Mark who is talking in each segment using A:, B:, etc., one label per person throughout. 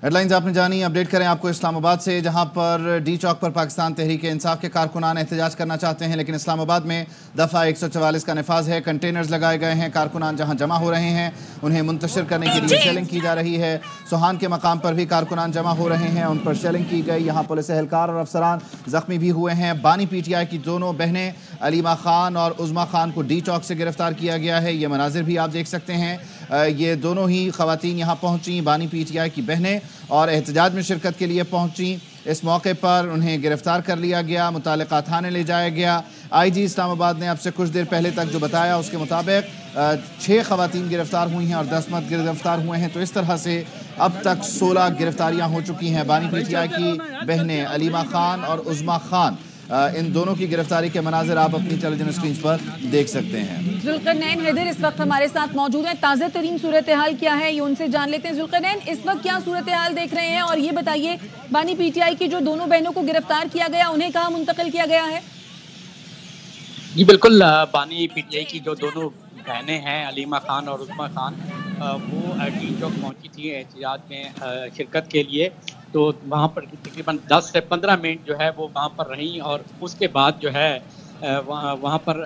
A: Headlines आपने जानी। Update करें आपको इस्लामाबाद से, जहां पर डी चौक पर पाकिस्तान तहरीक इंसाफ के कारकुनान एहतजाज करना चाहते हैं, लेकिन इस्लामाबाद में दफ़ा 144 का नफाज है। कंटेनर्स लगाए गए हैं, कारकुनान जहां जमा हो रहे हैं उन्हें मुंतशिर करने के लिए शेलिंग की जा रही है। सोहान के मकाम पर भी कारकुनान जमा हो रहे हैं, उन पर शेलिंग की गई। यहाँ पुलिस एहलकार और अफसरान जख्मी भी हुए हैं। बानी PTI की दोनों बहनें अलीमा खान और उज़मा खान को डी चौक से गिरफ्तार किया गया है। ये मनाजिर भी आप देख सकते हैं। ये दोनों ही ख़वातीन यहाँ पहुँची, बानी PTI की बहनें, और एहतजाज में शिरकत के लिए पहुँची। इस मौके पर उन्हें गिरफ्तार कर लिया गया, मुतालिका थाने ले जाया गया। IG इस्लामाबाद ने अब से कुछ देर पहले तक जो बताया उसके मुताबिक 6 ख़वातीन गिरफ्तार हुई हैं और 10 मर्द गिरफ्तार हुए हैं। तो इस तरह से अब तक 16 गिरफ्तारियाँ हो चुकी हैं। बानी PTI की बहनें अलीमा खान और उज़मा खान, इन दोनों की गिरफ्तारी के मनाजिर आप अपनी टेलीविजन स्क्रीन पर देख सकते हैं।
B: जुल्करनैन हैदर इस वक्त हमारे साथ मौजूद हैं। ताज़ा तरीन सूरत हाल क्या है ये उनसे जान लेते हैं। जुल्करनैन, इस वक्त क्या सूरत हाल देख रहे हैं, और ये बताइए बानी PTI की जो दोनों बहनों को गिरफ्तार किया गया उन्हें कहाँ मुंतकिल किया गया है?
C: जी बिल्कुल, बानी PTI की जो दोनों बहनें हैं अलीमा खान और उज़मा खान, वो डी चौक पहुँची थी एहतजाज में शिरकत के लिए। तो वहाँ पर तकरीबन 10 से 15 मिनट जो है वो वहाँ पर रहीं, और उसके बाद जो है वहाँ पर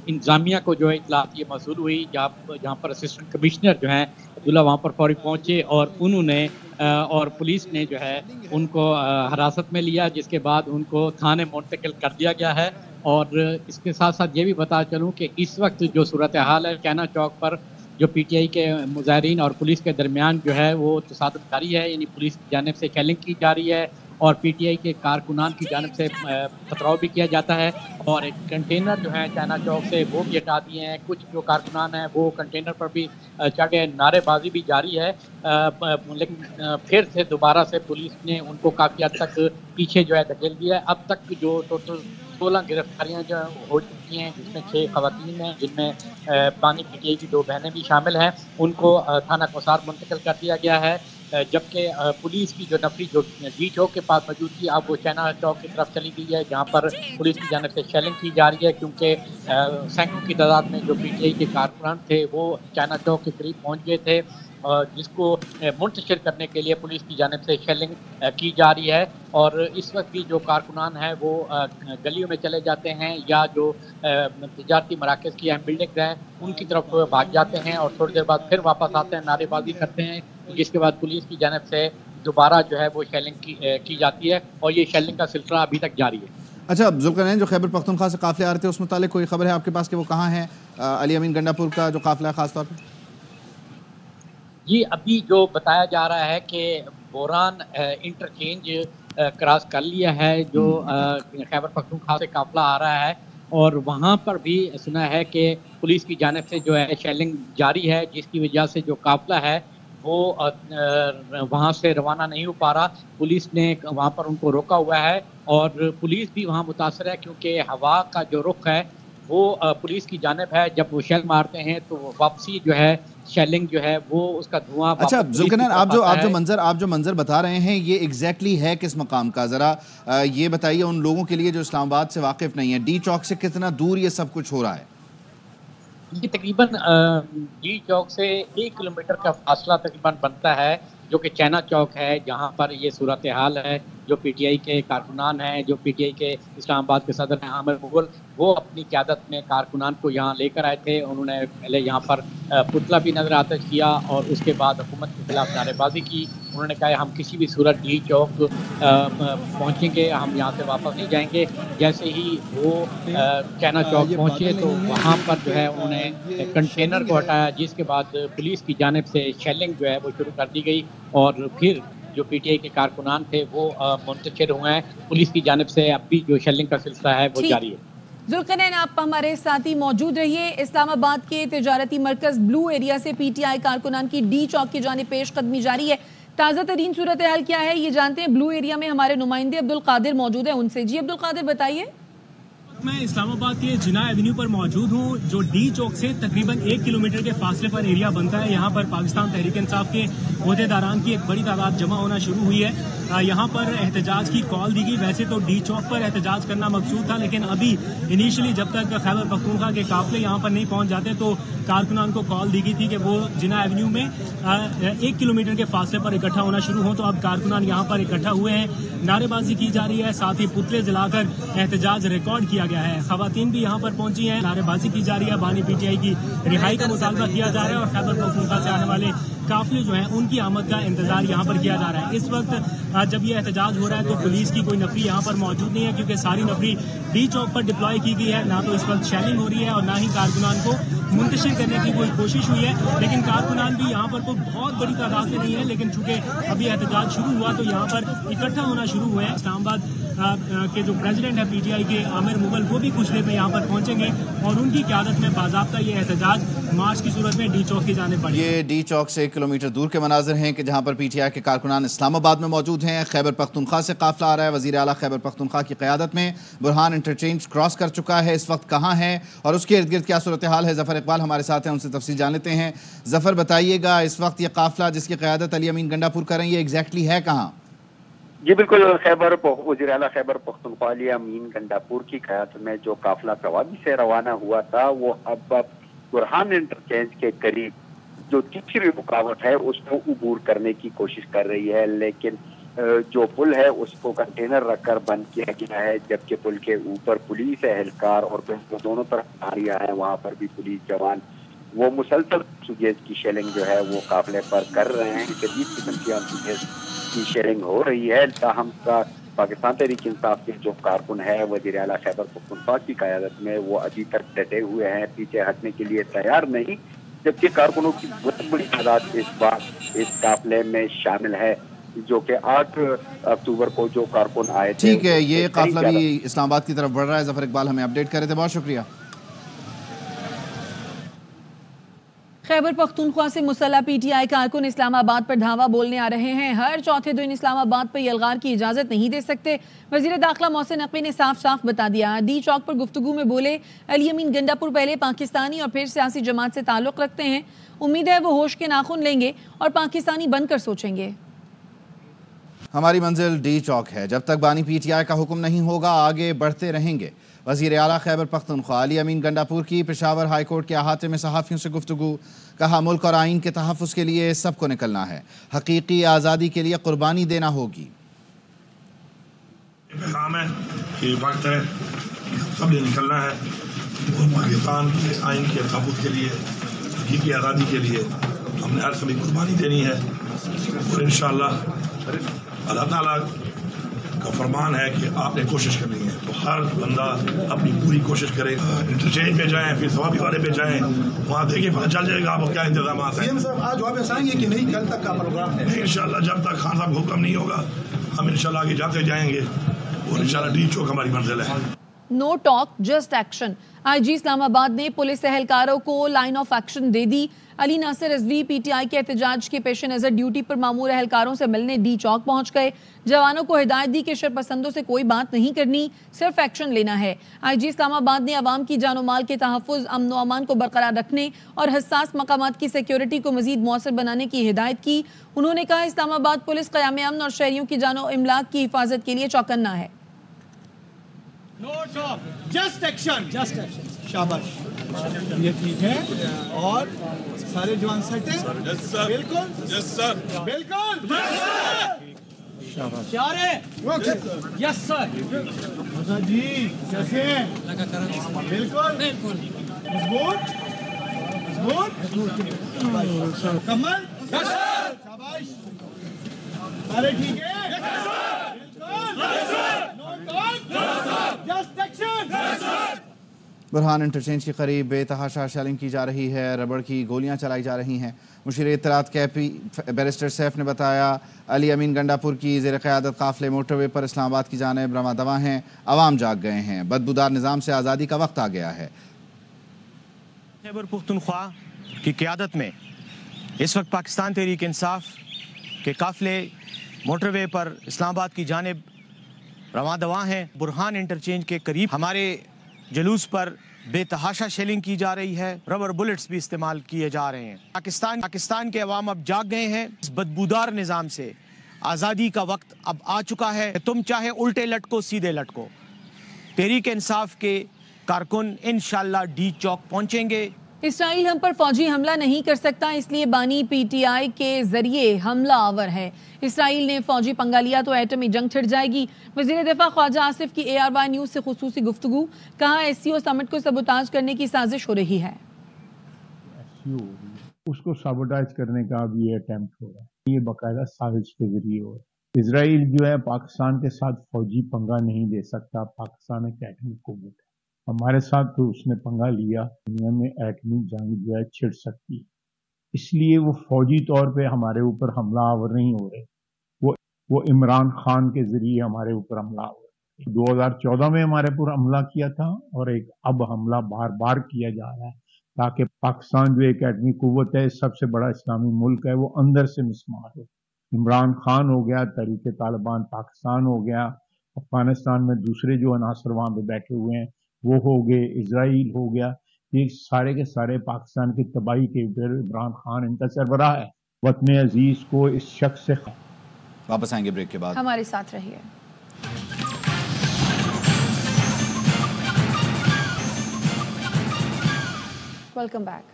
C: इंतज़ामिया को जो है इत्तलात ये मौसूल हुई, जहाँ पर असिस्टेंट कमिश्नर जो हैं अब्दुल्ला वहाँ पर फौरी पहुँचे, और उन्होंने और पुलिस ने जो है उनको हिरासत में लिया, जिसके बाद उनको थाने मुंतकिल कर दिया गया है। और इसके साथ साथ ये भी बता चलूँ कि इस वक्त जो सूरत हाल है कैना चौक पर, जो PTI के मुजाहिरीन और पुलिस के दरमियान जो है वो तसादुम जारी है, यानी पुलिस की जानिब से शेलिंग की जा रही है और PTI के कारकुनान की जानिब से पथराव भी किया जाता है। और एक कंटेनर जो है कैना चौक से वो भी हटा दिए हैं। कुछ जो कारकुनान हैं वो कंटेनर पर भी चढ़े, नारेबाजी भी जारी है, लेकिन फिर से दोबारा से पुलिस ने उनको काफ़ी हद तक पीछे जो है धकेल दिया है। अब तक जो टोटल 16 गिरफ्तारियाँ जो हो चुकी हैं, जिसमें 6 ख़वातीन हैं, जिनमें बानी PTI की 2 बहनें भी शामिल हैं। उनको थाना कोसार मुंतकिल कर दिया गया है, जबकि पुलिस की जो नफरी जो डी चौक के पास मौजूद थी, अब वो कैना चौक की तरफ चली गई है, जहाँ पर पुलिस की जानिब से शेलिंग की जा रही है, क्योंकि सैकड़ों की तादाद में जो PTI के कारकुनान थे वो कैना चौक के करीब पहुँच गए थे, जिसको मुंतशिर करने के लिए पुलिस की जानिब से शेलिंग की जा रही है। और इस वक्त भी जो कारकुनान हैं वो गलियों में चले जाते हैं, या जो तिजारती मराकज़ की अहम बिल्डिंग्स हैं उनकी तरफ भाग जाते हैं, और थोड़ी देर बाद फिर वापस आते हैं, नारेबाजी करते हैं, जिसके बाद पुलिस की जानिब से दोबारा जो है वो शेलिंग की जाती है, और ये शेलिंग का सिलसिला अभी तक जारी है।
A: अच्छा जुल्करनैन, जो खैबर पख्तूनख्वा से काफ़िले आ रहे थे उस मुतालिक कोई खबर है आपके पास कि वो कहाँ हैं? अली अमीन गंडापुर का जो काफ़िला है ख़ास तौर पर?
C: जी, अभी जो बताया जा रहा है कि बोरान इंटरचेंज क्रॉस कर लिया है, जो खैबर पख्तूनख्वा से काफ़िला आ रहा है, और वहाँ पर भी सुना है कि पुलिस की जानिब से जो है शेलिंग जारी है, जिसकी वजह से जो काफ़िला है वो वहाँ से रवाना नहीं हो पा रहा। पुलिस ने वहाँ पर उनको रोका हुआ है, और पुलिस भी वहाँ मुतासर है, क्योंकि हवा का जो रुख है वो पुलिस की जानिब है। जब वो शेल मारते हैं तो वापसी जो है शेलिंग जो है वो उसका धुआं।
A: अच्छा जुल्करनैन, आप जो मंजर बता रहे हैं ये एग्जैक्टली है किस मकाम का? ज़रा ये बताइए उन लोगों के लिए जो इस्लामाबाद से वाकिफ़ नहीं है, डी चौक से कितना दूर ये सब कुछ हो रहा है?
C: ये तकरीबन डी चौक से 1 किलोमीटर का फासला तकरीबन बनता है, जो कि कैना चौक है, जहाँ पर ये सूरत हाल है। जो PTI के कारकुनान हैं, जो PTI के इस्लामाबाद के सदर हैं आमिर मुगल, वो अपनी क़यादत में कारकुनान को यहाँ लेकर आए थे। उन्होंने पहले यहाँ पर पुतला भी नजर आतिश किया, और उसके बाद हुकूमत के खिलाफ नारेबाजी की। उन्होंने कहा हम किसी भी सूरत डी चौक पहुँचेंगे, हम यहाँ से वापस नहीं जाएंगे। जैसे ही वो कैना चौक पहुँचे तो वहाँ पर जो है उन्होंने कंटेनर को हटाया, जिसके बाद पुलिस की जानिब से शेलिंग जो है वो शुरू कर दी गई, और फिर जो PTI के कारकुनान थे वो मुंतशिर हुए हैं। पुलिस की जानिब से अब भी जो शेलिंग का सिलसिला है वो जारी है।
B: जुल्करनैन, आप हमारे साथ ही मौजूद रहिए। इस्लामाबाद के तिजारती मरकज ब्लू एरिया से PTI कारकुनान की डी चौक की जानिब पेश कदमी जारी है। ताज़ा तरीन सूरत हाल क्या है ये जानते हैं। ब्लू एरिया में हमारे नुमाइंदे अब्दुल कादिर मौजूद है, उनसे। जी अब्दुल कादिर, बताइए।
D: मैं इस्लामाबाद के जिना एवेन्यू पर मौजूद हूँ, जो डी चौक से तकरीबन 1 किलोमीटर के फासले पर एरिया बनता है। यहाँ पर पाकिस्तान तहरीक इंसाफ के ओहदेदारान की एक बड़ी तादाद जमा होना शुरू हुई है। यहाँ पर एहतजाज की कॉल दी गई। वैसे तो डी चौक पर एहतजाज करना मकसूद था, लेकिन अभी इनिशियली जब तक खैबर पख्तूनख्वा के काफिले यहाँ पर नहीं पहुँच जाते तो कारकुनान को कॉल दी गई थी कि वो जिना एवेन्यू में 1 किलोमीटर के फासले पर इकट्ठा होना शुरू हो। तो अब कारकुनान यहाँ पर इकट्ठा हुए हैं, नारेबाजी की जा रही है, साथ ही पुतले जलाकर एहतजाज रिकॉर्ड किया गया है। खवातीन भी यहाँ पर पहुंची हैं, नारेबाजी की जा रही है, बानी पीटीआई की रिहाई का मुतालबा किया जा रहा है और खैबर पख्तूनख्वा से आने वाले काफिले जो हैं उनकी आमद का इंतजार यहाँ पर किया जा रहा है। इस वक्त जब ये एहतजाज हो रहा है तो पुलिस की कोई नफरी यहाँ पर मौजूद नहीं है, क्योंकि सारी नफरी डी चौक पर डिप्लॉय की गई है। ना तो इस वक्त शेलिंग हो रही है और ना ही कारकुनान को मुंतशिर करने की कोई कोशिश हुई है। लेकिन कारकुनान भी यहाँ पर कोई बहुत बड़ी तादाद में नहीं है, लेकिन चूंकि अभी एहतजाज शुरू हुआ तो यहाँ पर इकट्ठा होना शुरू हुए हैं। इस्लामाबाद के जो प्रेसिडेंट है पीटीआई के आमिर मुगल, वो भी कुछ देर में यहाँ पर पहुंचेंगे और उनकी क़यादत में बाज़ाब्ता ये एहतजाज मार्च की सूरत में डी चौक की जानिब बढ़ेगा।
A: ये डी चौक से 1 किलोमीटर दूर के मनाजिर हैं कि जहाँ पर पीटीआई के कारकुनान इस्लामाबाद में मौजूद हैं। खैबर पख्तूनख्वा से काफिला आ रहा है, वज़ीर आला खैबर पख्तूनख्वा की क़यादत में बुरहान इंटरचेंज क्रॉस कर चुका है। इस वक्त कहाँ है और उसके इर्द गिर्द क्या सूरत हाल है, ज़फ़र इकबाल हमारे साथ हैं, उनसे तफसील जान लेते हैं। ज़फ़र बताइएगा, इस वक्त ये काफिला जिसकी क़यादत अली अमीन गंडापुर कर रहे हैं, ये एग्जैक्टली है कहाँ?
E: जी बिल्कुल, वज़ीर आला खैबर पख्तूनख्वा अली अमीन गंडापुर की क़यादत में जो काफिला तवाबी से रवाना हुआ था वो अब बुरहान इंटरचेंज के करीब जो तीसरी रुकावट है उसको उबूर करने की कोशिश कर रही है, लेकिन जो पुल है उसको कंटेनर रखकर बंद किया गया है, जबकि पुल के ऊपर पुलिस एहलकार और दोनों तरफ गाड़ियां हैं, वहाँ पर भी पुलिस जवान वो मुसलसल सुगेज की शेलिंग जो है वो काफिले पर कर रहे हैं। शदीद किस्म की सुगेज की शेलिंग हो रही है। ताहम पाकिस्तान तहरीक इंसाफ के जो कारकुन है वज़ीर आला खैबर पख्तूनख्वा की क़यादत में वो अभी तक डटे हुए हैं, पीछे हटने के लिए तैयार नहीं, जबकि कारकुनों की बहुत बड़ी तादाद इस बार इस काफिले में शामिल है, जो कि 8 अक्टूबर को जो कारकुन आए थे।
A: ठीक है, ये काफिला भी इस्लामाबाद की तरफ बढ़ रहा है। ज़फ़र इकबाल हमें अपडेट कर रहे थे, बहुत शुक्रिया।
B: खैबर पख्तूनख्वा से मुसल्लह पीटीआई कारकुन इस्लामाबाद पर धावा बोलने आ रहे हैं। हर चौथे दिन इस्लामाबाद पर यलगार की इजाज़त नहीं दे सकते। वज़ीर दाखिला मोहसिन नकवी ने साफ साफ बता दिया। डी चौक पर गुफ्तगू में बोले, अली अमीन गंडापुर पहले पाकिस्तानी और फिर सियासी जमात से ताल्लुक़ रखते हैं। उम्मीद है वो होश के नाखून लेंगे और पाकिस्तानी बनकर सोचेंगे।
A: हमारी मंजिल डी चौक है, जब तक बानी पीटीआई का हुक्म नहीं होगा आगे बढ़ते रहेंगे। वज़ीर आला खैबर पख्तूनख्वा अली अमीन गंडापुर की पेशावर हाई कोर्ट के अहाते में सहाफ़ियों से गुफ्तगू। कहा, मुल्क और आइन के तहफ़्फ़ुज़ के लिए सबको निकलना है, हकीकी आज़ादी के लिए कुर्बानी देना होगी।
F: पैगाम है कि वक्त है, सब ने निकलना है और पाकिस्तान के आइन के तहफ़्फ़ुज़ के लिए, हकीकी आज़ादी के लिए हमने हर सभी कुर्बानी देनी है। और इंशाअल्लाह अल्लाह ताला का फरमान है कि आपने कोशिश करनी है, तो हर बंदा अपनी पूरी कोशिश करे। इंटरचेंज पे जाएं, फिर सवाबी वाले पे जाएं, वहाँ देखिए पता चल जाएगा आपको क्या इंतजाम है।
G: आज जवाब ऐसा है कि नहीं, कल तक का प्रोग्राम है।
F: इंशाल्लाह जब तक खान साहब हुक्म नहीं होगा हम इंशाल्लाह आगे जाते जाएंगे और इंशाल्लाह डी चौक हमारी मंजिल है।
B: No talk just action. IG Islamabad ने पुलिस एहलकारों को लाइन ऑफ एक्शन दे दी। अली नासिर रिजवी पीटीआई के एहतजाज के पेश नज़र ड्यूटी पर मामूर एहलकारों से मिलने डी चौक पहुंच गए। जवानों को हिदायत दी कि शरपसंदों से कोई बात नहीं करनी, सिर्फ एक्शन लेना है। आईजी इस्लामाबाद ने अवाम की जानो माल के तहफ़्फ़ुज़, अमन व अमान को बरकरार रखने और हसास मकामात की सिक्योरिटी को मज़ीद मौसर बनाने की हिदायत की। उन्होंने कहा, इस्लामाबाद पुलिस क़याम अमन और शहरियों की जानो इमलाक की हिफाजत के लिए चौकन्ना है।
G: No talk just action, just action. शाबाश, ये ठीक है। और सारे जवान सेट हैं? बिल्कुल, यस सर, बिल्कुल, यस सर। जी कैसे हैं? बिल्कुल मजबूत मजबूत कमल, शाबाश, सारे ठीक है?
A: बुरहान इंटरचेंज के करीब बेतहाशा शेलिंग की जा रही है, रबड़ की गोलियां चलाई जा रही हैं। मुशीर इत्तलात कैपी बैरिस्टर सैफ ने बताया, अली अमीन गंडापुर की ज़ेर क़यादत काफ़िले मोटरवे पर इस्लामाबाद की जानिब रवां दवा हैं। अवाम जाग गए हैं, बदबूदार निज़ाम से आज़ादी का वक्त आ गया है।
H: खैबर पख्तूनख्वा की क़यादत में इस वक्त पाकिस्तान तहरीक इंसाफ के काफ़िले मोटरवे पर इस्लामाबाद की जानिब रवां दवा हैं। बुरहान इंटरचेंज के करीब हमारे जुलूस पर बेतहाशा शेलिंग की जा रही है, रबर बुलेट्स भी इस्तेमाल किए जा रहे हैं। पाकिस्तान के अवाम अब जाग गए हैं। इस बदबूदार निज़ाम से आज़ादी का वक्त अब आ चुका है। तुम चाहे उल्टे लटको सीधे लटको, तहरीक इंसाफ के कारकुन इंशाअल्लाह डी चौक पहुंचेंगे।
B: इसराइल हम पर फौजी हमला नहीं कर सकता, इसलिए बानी पीटीआई के जरिए हमला आवर है। इसराइल ने फौजी पंगा लिया तो एटमी जंग छिड़ जाएगी। वज़ीर दिफा ख्वाजा आसिफ की ARY न्यूज़ से खुसूसी गुफ्तगू, कहा SCO समिट को सबोटाज करने की साजिश हो रही है।
I: उसको सबोटाज करने का भी ये अटेम्प्ट हो रहा है, ये बाकायदा साजिश के जरिए हो रहा है। इसराइल जो है पाकिस्तान के साथ फौजी पंगा नहीं दे सकता। पाकिस्तान एक एटमी कुव्वत है, हमारे साथ तो उसने पंगा लिया, दुनिया में एटमी जंग जो है छिड़ सकती है, इसलिए वो फौजी तौर पे हमारे ऊपर हमला आवर नहीं हो रहे, वो इमरान खान के जरिए हमारे ऊपर हमला हो रहे। 2014 में हमारे ऊपर हमला किया था और एक अब हमला बार बार किया जा रहा है, ताकि पाकिस्तान जो एक एटमी कुव्वत है, सबसे बड़ा इस्लामी मुल्क है, वो अंदर से मिसमार हो। इमरान खान हो गया, तहरीक तालिबान पाकिस्तान हो गया, अफगानिस्तान में दूसरे जो अनासर वहां पे बैठे हुए हैं वो हो गए, इजराइल हो गया, ये सारे के सारे पाकिस्तान की तबाही के ऊपर इमरान खान इनका सरबराह है। वतन अजीज को इस शख्स से
A: वापस आएंगे ब्रेक के बाद,
B: हमारे साथ रहिए। Welcome back.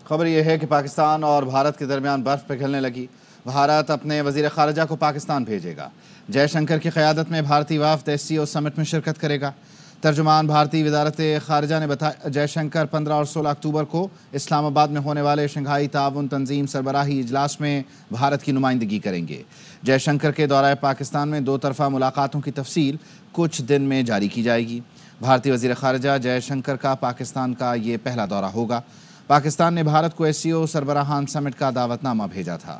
A: खबर यह है कि पाकिस्तान और भारत के दरमियान बर्फ पिघलने लगी। भारत अपने वजीर खारजा को पाकिस्तान भेजेगा। जयशंकर की क़यादत में भारतीय वफ़द SCO समिट में शिरकत करेगा। तर्जुमान भारतीय वजारत खारजा ने बताया जयशंकर 15 और 16 अक्टूबर को इस्लामाबाद में होने वाले शंघाई ताउन तंजीम सरबराही इजलास में भारत की नुमाइंदगी करेंगे। जयशंकर के दौरा पाकिस्तान में दो तरफ़ा मुलाकातों की तफसील कुछ दिन में जारी की जाएगी। भारतीय वज़ीर ख़ारजा जयशंकर का पाकिस्तान का ये पहला दौरा होगा। पाकिस्तान ने भारत को SCO सरबराहान समिट का दावतनामा भेजा था।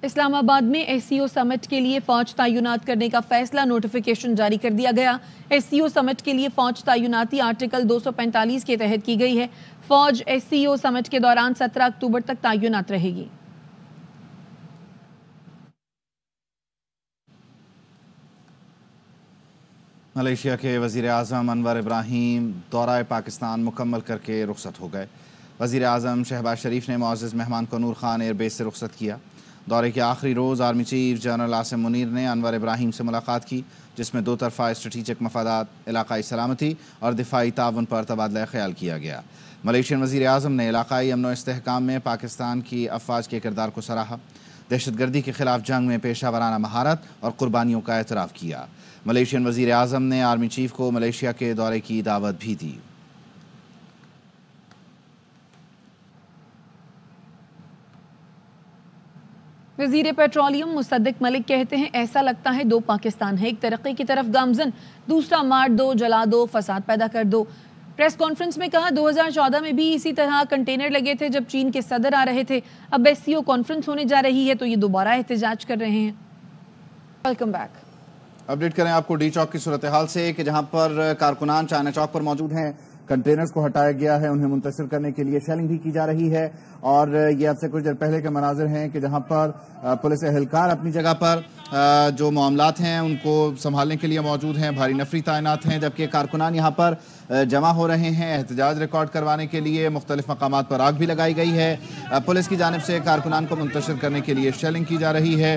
B: इस्लामाबाद में SCO समिट के लिए फौज तैनात करने का फैसला, नोटिफिकेशन जारी कर दिया गया। SCO समिट के लिए फौज तैनाती आर्टिकल 245 के तहत की गई है। फौज SCO समिट के दौरान 17 अक्टूबर तक तैनात रहेगी।
A: मलेशिया के वज़ीर आज़म अनवर इब्राहीम दौरा पाकिस्तान मुकम्मल करके रुखसत हो गए। वज़ीर आज़म शहबाज शरीफ ने मुअज़्ज़ज़ मेहमान को नूर खान एयरबेस से रुखसत किया। दौरे के आखिरी रोज़ army chief general Asim Munir ने अनवर इब्राहीम से मुलाकात की, जिसमें दो तरफ़ा स्ट्रेटिजिक मफादात, इलाक़ाई सलामती और दिफाई ताउन पर तबादला ख्याल किया गया। मलेशियन वज़ीर आज़म ने इलाक़ाई अमन व इस्तेहकाम में पाकिस्तान की अफ़वाज के किरदार को सराहा। दहशतगर्दी के ख़िलाफ़ जंग में पेशा वराना महारत और क़ुरबानियों का एतराफ़ किया। मलेशियन वज़ीर आज़म ने आर्मी चीफ को मलेशिया के दौरे की दावत भी दी।
B: वज़ीर पेट्रोलियम मुसद्दिक मलिक कहते हैं ऐसा लगता है दो पाकिस्तान है, एक तरक्की की तरफ गामजन, दूसरा मार दो, जला दो, फसाद पैदा कर दो। प्रेस कॉन्फ्रेंस में कहा 2014 में भी इसी तरह कंटेनर लगे थे जब चीन के सदर आ रहे थे। अब SCO कॉन्फ्रेंस होने जा रही है तो ये दोबारा एहतजाज कर रहे हैं। Welcome back.
A: अपडेट करें आपको डी चौक की सूरत हाल से कि जहां पर कारकुनान चाइना चौक पर मौजूद हैं। कंटेनर्स को हटाया गया है, उन्हें मुंतशिर करने के लिए शेलिंग भी की जा रही है। और ये अब से कुछ देर पहले के मनाजिर हैं कि जहां पर पुलिस एहलकार अपनी जगह पर जो मामलात हैं उनको संभालने के लिए मौजूद हैं, भारी नफरी तैनात हैं, जबकि कारकुनान यहाँ पर जमा हो रहे हैं एहतजाज रिकॉर्ड करवाने के लिए। मुख्तलिफ मकामात पर आग भी लगाई गई है। पुलिस की जानिब से कारकुनान को मुंतशिर करने के लिए शेलिंग की जा रही है।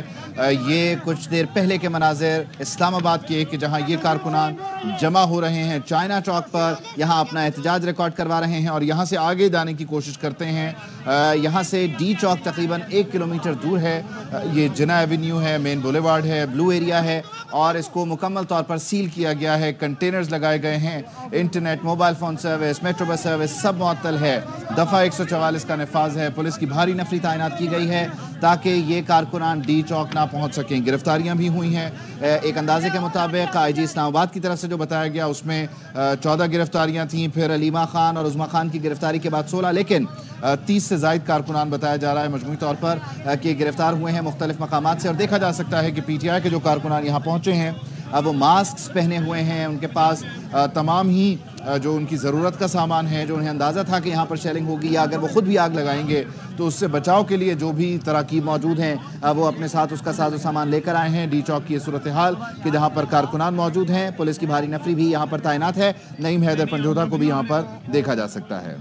A: ये कुछ देर पहले के मनाजिर इस्लामाबाद के कि जहाँ ये कारकुनान जमा हो रहे हैं चाइना चौक पर, यहाँ अपना एहतजाज रिकॉर्ड करवा रहे हैं और यहाँ से आगे जाने की कोशिश करते हैं। यहाँ से डी चौक तकरीबन 1 किलोमीटर दूर है। ये जिना एवेन्यू है, मेन बुलेवार्ड है, ब्लू एरिया है और इसको मुकम्मल तौर पर सील किया गया है। कंटेनर्स लगाए गए हैं, internet, mobile phone service, metro bus service सब मुअत्तल है। दफ़ा 144 का नफाज है। पुलिस की भारी नफरी तैनात की गई है ताकि ये कारकुनान डी चौक ना पहुँच सकें। गिरफ्तारियाँ भी हुई हैं। एक अंदाजे के मुताबिक IG इस्लामाबाद की तरफ से जो बताया गया उसमें 14 गिरफ्तारियाँ थीं। फिर अलीमा खान और उज़मा खान की गिरफ्तारी के बाद 16, लेकिन 30 से ज़ायद कारकुनान बताया जा रहा है मजमूई तौर पर कि गिरफ्तार हुए हैं मुख्तलिफ मकामात से। और देखा जा सकता है कि PTI के जो कारकुनान यहाँ पहुँचे हैं अब वो मास्क पहने हुए हैं। उनके पास तमाम ही जो उनकी ज़रूरत का सामान है, जो उन्हें अंदाज़ा था कि यहाँ पर शेलिंग होगी या अगर वो ख़ुद भी आग लगाएंगे तो उससे बचाव के लिए जो भी तराकीब मौजूद हैं वो अपने साथ उसका साजो सामान लेकर आए हैं। डी चौक की सूरत हाल कि जहाँ पर कारकुनान मौजूद हैं, पुलिस की भारी नफरी भी यहाँ पर तैनात है। नईम हैदर पंजोधा को भी यहाँ पर देखा जा सकता है।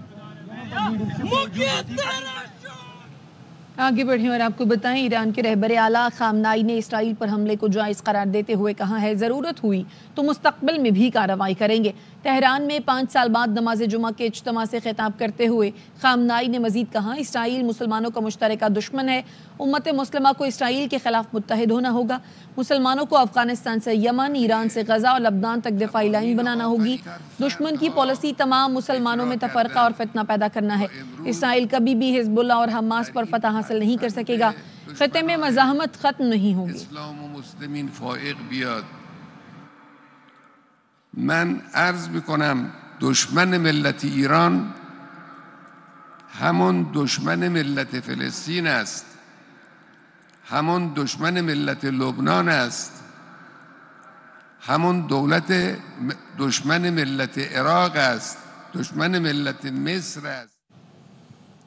B: آگے بڑھیں اور آپ کو بتائیں ایران کے رہبر اعلیٰ خامنائی نے اسرائیل پر حملے کو جائز قرار دیتے ہوئے کہا ہے ضرورت ہوئی تو مستقبل میں بھی کارروائی کریں گے۔ تہران میں 5 سال بعد نماز جمعہ کے اجتماع سے خطاب کرتے ہوئے خامنائی نے مزید کہا اسرائیل مسلمانوں کا مشترکہ دشمن ہے، امت مسلمہ کو اسرائیل کے خلاف متحد ہونا ہوگا، مسلمانوں کو افغانستان سے یمن، ایران سے غزہ اور لبنان تک دفاعی لائن بنانا ہوگی۔ دشمن کی پالیسی تمام مسلمانوں میں تفرقہ اور فتنہ پیدا کرنا ہے۔ اسرائیل کبھی بھی حزب اللہ اور حماس پر فتح حاصل نہیں کر سکے گا، خطے میں مزاحمت ختم نہیں ہوگی۔
J: من عرض میکنم دشمن ملت ایران همون دشمن ملت فلسطین است، همون دشمن ملت لبنان است، همون دشمن ملت عراق است، دشمن ملت مصر است۔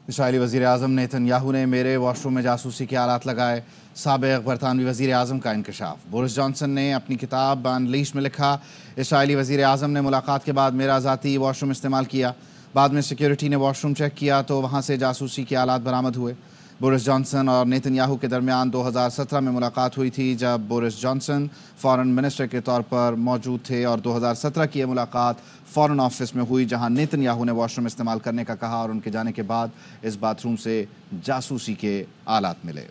A: اسرائیلی وزیر اعظم نیتن یاہو نے میرے واش روم میں جاسوسی کے آلات لگائے، سابق برطانوی وزیر اعظم کا انکشاف۔ بورس جانسن نے اپنی کتاب انلیش میں لکھا اسرائیلی وزیر اعظم نے ملاقات کے بعد میرا ذاتی واش روم استعمال کیا، بعد میں سیکیورٹی نے واش روم چیک کیا تو وہاں سے جاسوسی کے آلات برآمد ہوئے۔ بورس جانسن اور نیتن یاہو کے درمیان 2017 میں ملاقات ہوئی تھی جب بورس جانسن فارن منسٹر کے طور پر موجود تھے، اور 2017 کی یہ ملاقات فارن آفس میں ہوئی جہاں نیتن یاہو نے واش روم استعمال کرنے کا کہا اور ان کے جانے کے بعد اس باتھ روم سے جاسوسی کے آلات ملے۔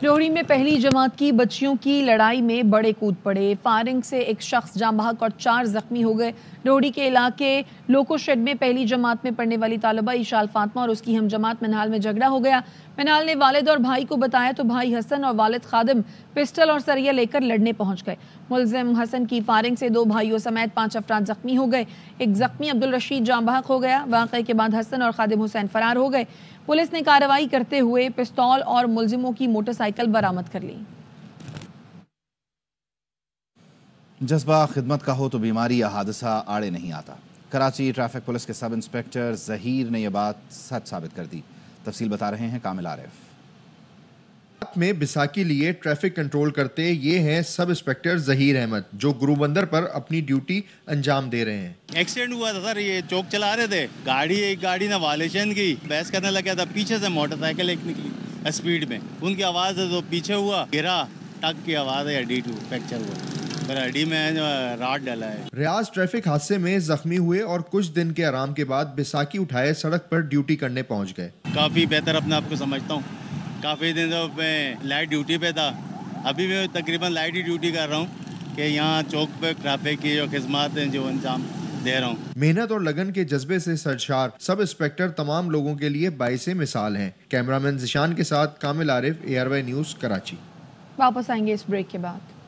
B: روہڑی میں پہلی جماعت کی بچیوں کی لڑائی میں بڑے کود پڑے، فائرنگ سے ایک شخص جاں بحق اور 4 زخمی ہو گئے۔ روہڑی کے علاقے لوکو شیڈ میں پہلی جماعت میں پڑھنے والی طالبہ ایشال فاطمہ اور اس کی ہم جماعت منہال میں جھگڑا ہو گیا۔ منہال نے والد اور بھائی کو بتایا تو بھائی حسن اور والد خادم پسٹل اور سریہ لے کر لڑنے پہنچ گئے۔ ملزم حسن کی فائرنگ سے 2 بھائیوں سمیت 5 افراد زخمی ہو گئے، ایک زخمی عبدالرشید جاں بحق ہو گیا۔ واقعے کے بعد حسن اور خادم حسین فرار ہو گئے۔ پولیس نے کارروائی کرتے ہوئے پستول اور ملزموں کی موٹر سائیکل برآمد کر لی۔
A: جذبہ خدمت کا ہو تو بیماری یا حادثہ آڑے نہیں آتا۔ کراچی ٹریفک پولیس کے سب انسپیکٹر ظہیر نے یہ بات سچ ثابت کر دی۔ تفصیل بتا رہے ہیں کامل عارف۔
K: میں بیساکھی لیے ٹریفک کنٹرول کرتے یہ ہیں سب انسپیکٹر ظہیر احمد، جو گرو بندر پر اپنی ڈیوٹی انجام دے رہے ہیں۔
L: ایکسیڈنٹ ہوا تھا سر، یہ چوک چلا رہے تھے، ایک گاڑی نے وائلیشن کی، بحث کرنے لگا تھا، پیچھے سے موٹر سائیکل ایک نکلی اسپیڈ میں، ان کی آواز ہے تو پیچھے ہوا، گرا، ٹک کی آواز ہے، D2 فریکچر ہوا، پھر ہڈی میں راڈ ڈالا ہے۔
K: ریاض ٹریفک حادثے میں زخمی ہوئے اور کچھ دن کے آرام کے بعد بیساکھی اٹھائے سڑک پر ڈیوٹی کرنے پہنچ گئے۔
L: کافی بہتر اپنے آپ کو سمجھتا ہوں، کافی دن سے میں لائٹ ڈیوٹی پہ تھا، ابھی میں تقریباً لائٹ ہی ڈیوٹی کر رہا ہوں کہ یہاں چوک پہ ٹریفک کی جو خدمات ہیں جو انجام دے رہا ہوں۔
K: محنت اور لگن کے جذبے سے سرشار سب انسپیکٹر تمام لوگوں کے لیے باعث مثال ہیں۔ کیمرامین ذیشان کے ساتھ کامل عارف، ARY نیوز کراچی۔
B: واپس آئیں گے اس بریک کے بعد۔